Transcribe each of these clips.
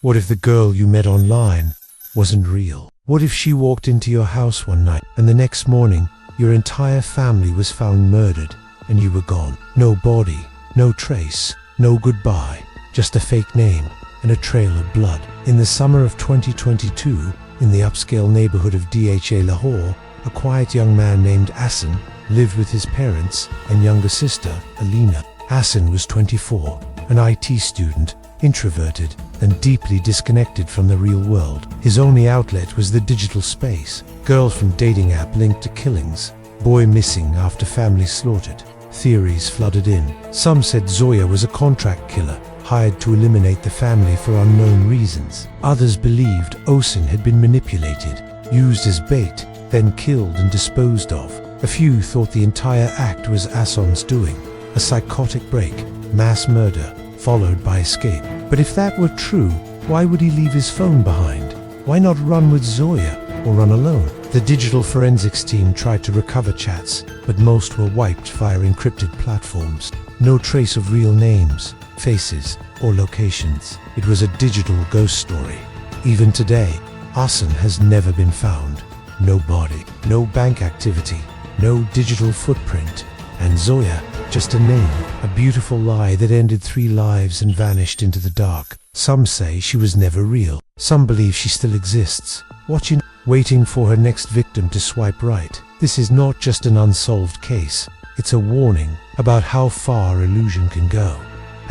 What if the girl you met online wasn't real? What if she walked into your house one night and the next morning your entire family was found murdered and you were gone? No body, no trace, no goodbye, just a fake name and a trail of blood. In the summer of 2022, in the upscale neighborhood of Dha Lahore, a quiet young man named Ahsan lived with his parents and younger sister, Alina. Ahsan was 24, an IT student, introverted and deeply disconnected from the real world. His only outlet was the digital space. Girl from dating app linked to killings. Boy missing after family slaughtered. Theories flooded in. Some said Zoya was a contract killer, hired to eliminate the family for unknown reasons. Others believed Ahsan had been manipulated, used as bait, then killed and disposed of. A few thought the entire act was Ahsan's doing, a psychotic break, mass murder, followed by escape. But if that were true, why would he leave his phone behind? Why not run with Zoya or run alone? The digital forensics team tried to recover chats, but most were wiped via encrypted platforms. No trace of real names, faces, or locations. It was a digital ghost story. Even today, Ahsan has never been found. No body, no bank activity, no digital footprint, and Zoya, just a name, a beautiful lie that ended 3 lives and vanished into the dark. Some say she was never real. Some believe she still exists, watching, waiting for her next victim to swipe right. This is not just an unsolved case. It's a warning about how far illusion can go,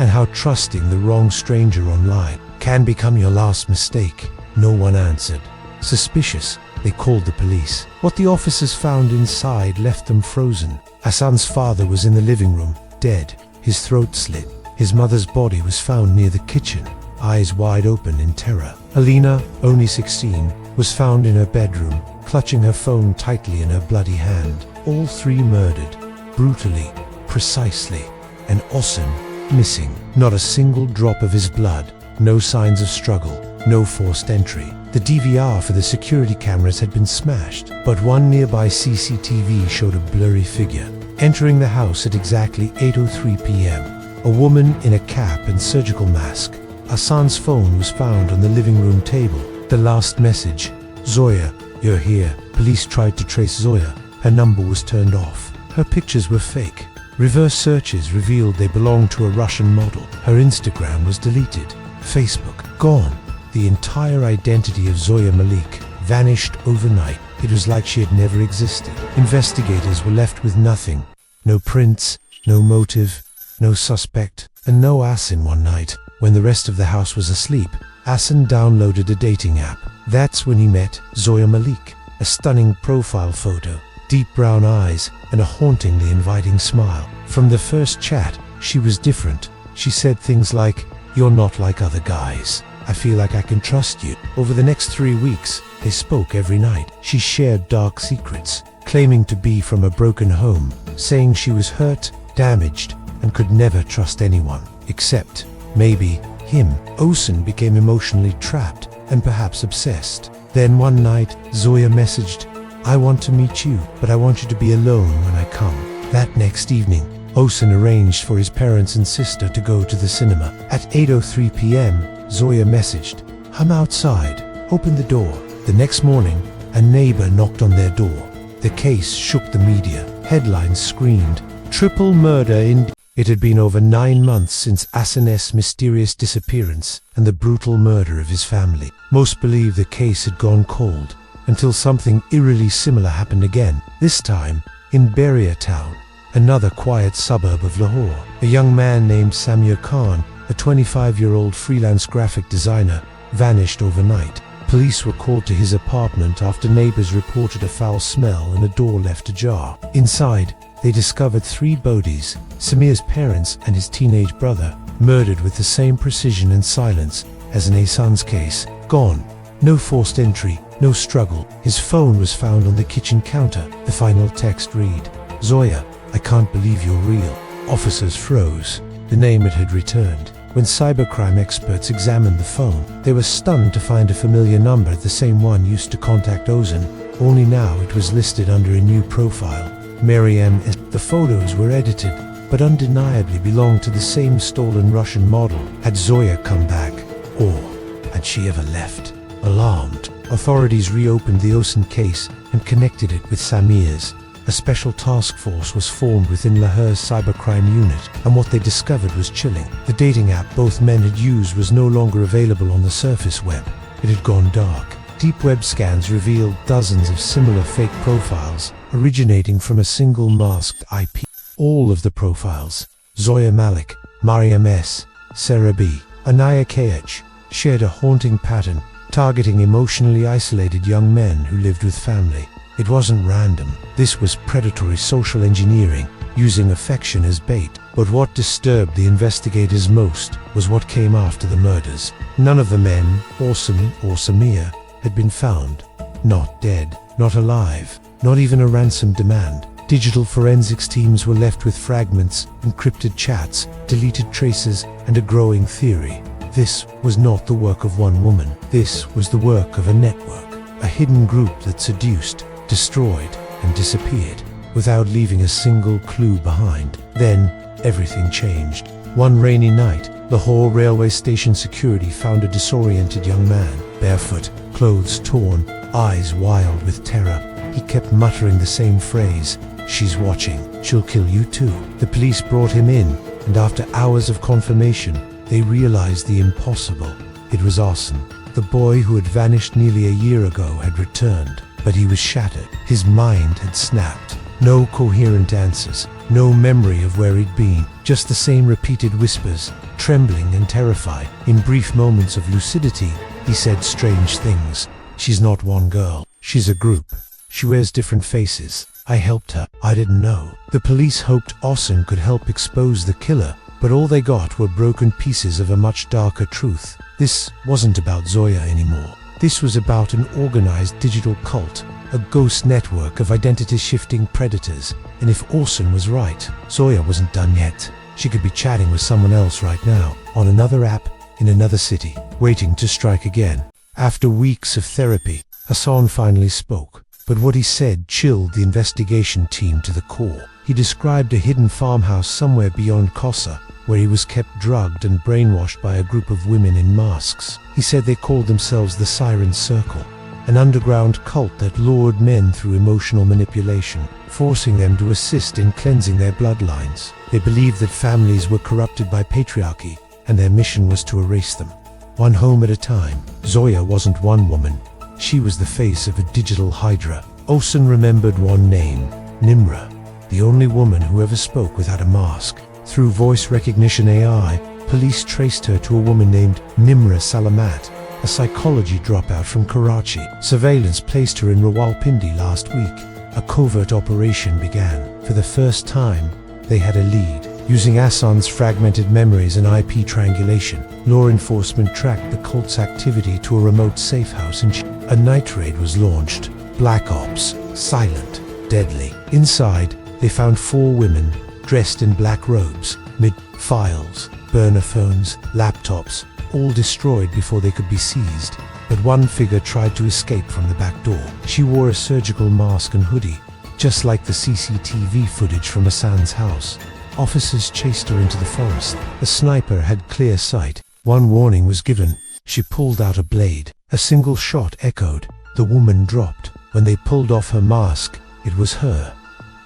and how trusting the wrong stranger online can become your last mistake. No one answered. Suspicious, they called the police. What the officers found inside left them frozen. Ahsan's father was in the living room, dead, his throat slit. His mother's body was found near the kitchen, eyes wide open in terror. Alina, only 16, was found in her bedroom, clutching her phone tightly in her bloody hand. All 3 murdered, brutally, precisely, and Ahsan missing. Not a single drop of his blood, no signs of struggle, no forced entry. The DVR for the security cameras had been smashed, but one nearby CCTV showed a blurry figure entering the house at exactly 8:03 p.m. A woman in a cap and surgical mask. Ahsan's phone was found on the living room table. The last message, "Zoya, you're here." Police tried to trace Zoya. Her number was turned off. Her pictures were fake. Reverse searches revealed they belonged to a Russian model. Her Instagram was deleted. Facebook gone. The entire identity of Zoya Malik vanished overnight. It was like she had never existed. Investigators were left with nothing. No prints, no motive, no suspect, and no Ahsan. One night, when the rest of the house was asleep, Ahsan downloaded a dating app. That's when he met Zoya Malik. A stunning profile photo, deep brown eyes, and a hauntingly inviting smile. From the first chat, she was different. She said things like, "You're not like other guys. I feel like I can trust you." Over the next 3 weeks, they spoke every night. She shared dark secrets, claiming to be from a broken home, saying she was hurt, damaged, and could never trust anyone, except, maybe, him. Ahsan became emotionally trapped and perhaps obsessed. Then one night, Zoya messaged, "I want to meet you, but I want you to be alone when I come." That next evening, Ahsan arranged for his parents and sister to go to the cinema. At 8:03 p.m., Zoya messaged, "I'm outside, open the door." The next morning, a neighbor knocked on their door. The case shook the media. Headlines screamed, "Triple murder in..." It had been over 9 months since Ahsan's mysterious disappearance and the brutal murder of his family. Most believed the case had gone cold, until something eerily similar happened again, this time in Beria town, another quiet suburb of Lahore. A young man named Samir Khan, a 25-year-old freelance graphic designer, vanished overnight. Police were called to his apartment after neighbors reported a foul smell and a door left ajar. Inside, they discovered 3 bodies, Samir's parents and his teenage brother, murdered with the same precision and silence as in Ahsan's case. Gone. No forced entry, no struggle. His phone was found on the kitchen counter. The final text read, "Zoya, I can't believe you're real." Officers froze. The name it had returned. When cybercrime experts examined the phone, they were stunned to find a familiar number, the same one used to contact Ahsan, only now it was listed under a new profile, Mary M. The photos were edited, but undeniably belonged to the same stolen Russian model. Had Zoya come back? Or Had she ever left? Alarmed, authorities reopened the Ahsan case and connected it with Samir's. A special task force was formed within Lahore's cybercrime unit, and what they discovered was chilling. The dating app both men had used was no longer available on the surface web. It had gone dark. Deep web scans revealed dozens of similar fake profiles originating from a single masked IP. All of the profiles, Zoya Malik, Mariam S., Sarah B., Anaya KH, shared a haunting pattern targeting emotionally isolated young men who lived with family. It wasn't random. This was predatory social engineering, using affection as bait. But what disturbed the investigators most was what came after the murders. None of the men, Ahsan or Samir, had been found. Not dead, not alive, not even a ransom demand. Digital forensics teams were left with fragments, encrypted chats, deleted traces, and a growing theory. This was not the work of one woman. This was the work of a network, a hidden group that seduced, destroyed, and disappeared without leaving a single clue behind. Then, everything changed. One rainy night, Lahore railway station security found a disoriented young man, barefoot, clothes torn, eyes wild with terror. He kept muttering the same phrase, "She's watching, she'll kill you too." The police brought him in, and after hours of confirmation, they realized the impossible. It was Ahsan. The boy who had vanished nearly a year ago had returned, but he was shattered. His mind had snapped. No coherent answers, no memory of where he'd been, just the same repeated whispers, trembling and terrified. In brief moments of lucidity, he said strange things. "She's not one girl, she's a group. She wears different faces. I helped her. I didn't know." The police hoped Ahsan could help expose the killer, but all they got were broken pieces of a much darker truth. This wasn't about Zoya anymore. This was about an organized digital cult, a ghost network of identity-shifting predators. And if Ahsan was right, Zoya wasn't done yet. She could be chatting with someone else right now, on another app, in another city, waiting to strike again. After weeks of therapy, Ahsan finally spoke. But what he said chilled the investigation team to the core. He described a hidden farmhouse somewhere beyond Kosa, where he was kept drugged and brainwashed by a group of women in masks. He said they called themselves the Siren Circle, an underground cult that lured men through emotional manipulation, forcing them to assist in cleansing their bloodlines. They believed that families were corrupted by patriarchy, and their mission was to erase them, one home at a time. Zoya wasn't one woman. She was the face of a digital hydra. Ahsan remembered one name, Nimra, the only woman who ever spoke without a mask. Through voice recognition AI, police traced her to a woman named Nimra Salamat, a psychology dropout from Karachi. Surveillance placed her in Rawalpindi last week. A covert operation began. For the first time, they had a lead. Using Ahsan's fragmented memories and IP triangulation, law enforcement tracked the cult's activity to a remote safe house in A night raid was launched. Black Ops. Silent. Deadly. Inside, they found 4 women, dressed in black robes, files, burner phones, laptops, all destroyed before they could be seized. But one figure tried to escape from the back door. She wore a surgical mask and hoodie, just like the CCTV footage from Ahsan's house. Officers chased her into the forest. The sniper had clear sight. One warning was given. She pulled out a blade. A single shot echoed. The woman dropped. When they pulled off her mask, it was her.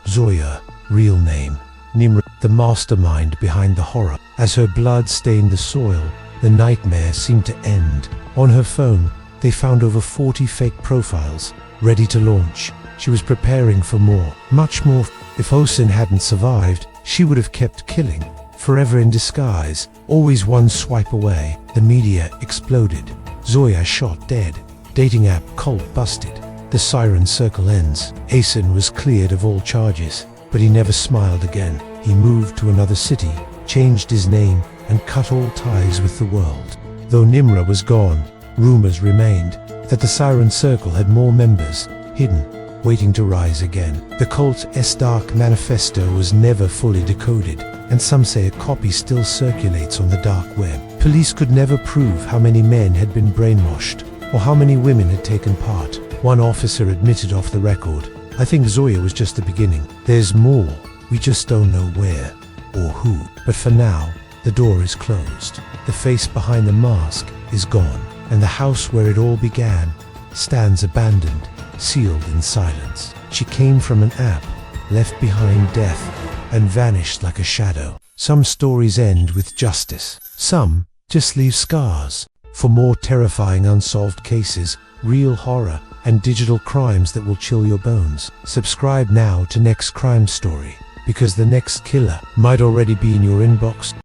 Zoya, real name. Nimra, the mastermind behind the horror. As her blood stained the soil, the nightmare seemed to end. On her phone, they found over 40 fake profiles, ready to launch. She was preparing for more, much more. If Ahsan hadn't survived, she would have kept killing, forever in disguise, always one swipe away. The media exploded. Zoya shot dead. Dating app cult busted. The Siren Circle ends. Ahsan was cleared of all charges, but he never smiled again. He moved to another city, changed his name, and cut all ties with the world. Though Nimra was gone, rumors remained that the Siren Circle had more members, hidden, waiting to rise again. The cult's dark manifesto was never fully decoded, and some say a copy still circulates on the dark web. Police could never prove how many men had been brainwashed, or how many women had taken part. One officer admitted off the record, "I think Zoya was just the beginning. There's more, we just don't know where, or who." But for now, the door is closed. The face behind the mask is gone, and the house where it all began stands abandoned, sealed in silence. She came from an app, left behind death, and vanished like a shadow. Some stories end with justice. Some just leave scars. For more terrifying unsolved cases, real horror, and digital crimes that will chill your bones, subscribe now to Next Crime Story, because the next killer might already be in your inbox.